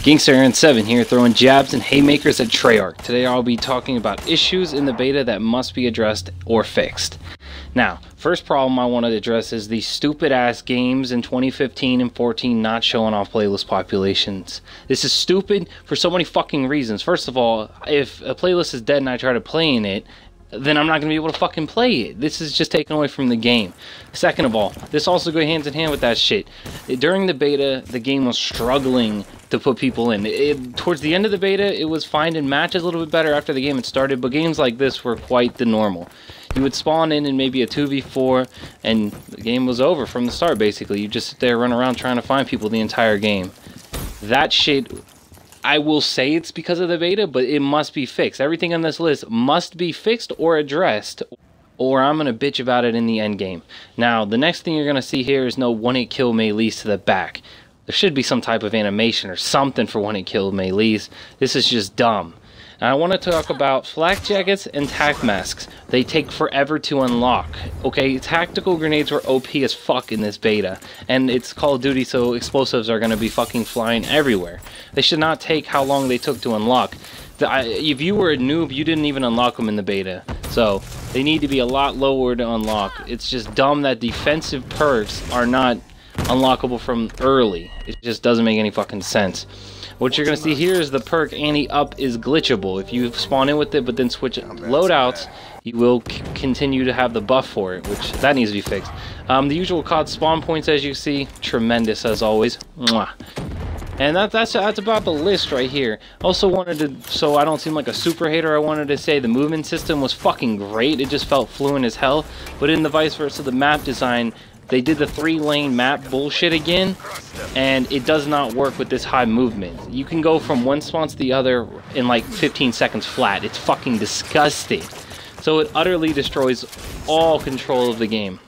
Gangster Aaron 7 here, throwing jabs and haymakers at Treyarch. Today I'll be talking about issues in the beta that must be addressed or fixed. Now, first problem I want to address is the stupid ass games in 2015 and 14 not showing off playlist populations. This is stupid for so many fucking reasons. First of all, if a playlist is dead and I try to play in it, then I'm not going to be able to fucking play it. This is just taken away from the game. Second of all, this also goes hands in hand with that shit. During the beta, the game was struggling to put people in. Towards the end of the beta, it was finding matches a little bit better after the game had started, but games like this were quite the normal. You would spawn in maybe a 2v4, and the game was over from the start, basically. You just sit there, run around trying to find people the entire game. That shit, I will say it's because of the beta, but it must be fixed. Everything on this list must be fixed or addressed, or I'm going to bitch about it in the end game. Now, the next thing you're going to see here is no one-hit kill melees to the back. There should be some type of animation or something for one-hit kill melees. This is just dumb. Now, I want to talk about flak jackets and tac masks. They take forever to unlock. Okay, tactical grenades were OP as fuck in this beta, and it's Call of Duty, so explosives are going to be fucking flying everywhere. They should not take how long they took to unlock. If you were a noob, you didn't even unlock them in the beta, so they need to be a lot lower to unlock. It's just dumb that defensive perks are not unlockable from early. It just doesn't make any fucking sense. What you're going to see here is the perk anti-up is glitchable. If you spawn in with it but then switch loadouts, you will continue to have the buff for it, which that needs to be fixed. The usual COD spawn points, as you see, tremendous as always. Mwah. And that's about the list right here. Also wanted to, so I don't seem like a super hater, I wanted to say the movement system was fucking great. It just felt fluent as hell. But in the vice versa, the map design, they did the 3-lane map bullshit again, and it does not work with this high movement. You can go from one spawn to the other in like 15 seconds flat. It's fucking disgusting. So it utterly destroys all control of the game.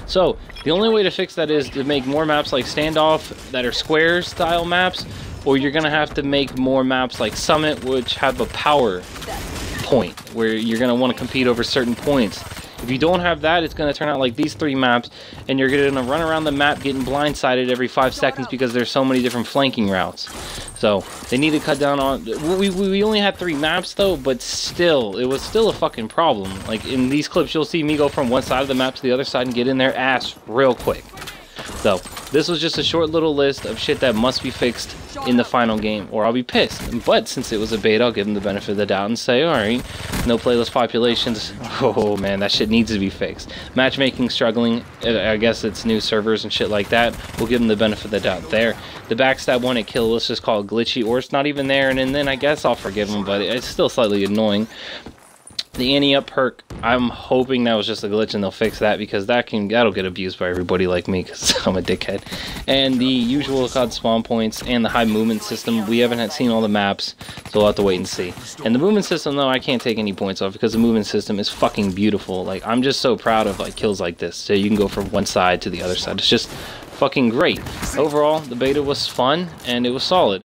So the only way to fix that is to make more maps like Standoff that are square style maps, or you're gonna have to make more maps like Summit, which have a power point where you're gonna want to compete over certain points. If you don't have that, it's going to turn out like these 3 maps, and you're going to run around the map getting blindsided every 5 seconds because there's so many different flanking routes. So they need to cut down on. We only had 3 maps though, but still, it was still a fucking problem. Like in these clips, you'll see me go from one side of the map to the other side and get in their ass real quick. So this was just a short little list of shit that must be fixed in the final game, or I'll be pissed. But since it was a beta, I'll give them the benefit of the doubt and say, alright, no playlist populations. Oh man, that shit needs to be fixed. Matchmaking struggling, I guess it's new servers and shit like that. We'll give them the benefit of the doubt there. The backstab one-hit kill, let's just call it glitchy, or it's not even there, and then I guess I'll forgive them, but it's still slightly annoying. The anti-up perk, I'm hoping that was just a glitch and they'll fix that, because that'll get abused by everybody like me because I'm a dickhead. And the usual COD spawn points and the high movement system, we haven't seen all the maps, so we'll have to wait and see. And the movement system, though, I can't take any points off because the movement system is fucking beautiful. Like, I'm just so proud of like kills like this. So you can go from one side to the other side. It's just fucking great. Overall, the beta was fun and it was solid.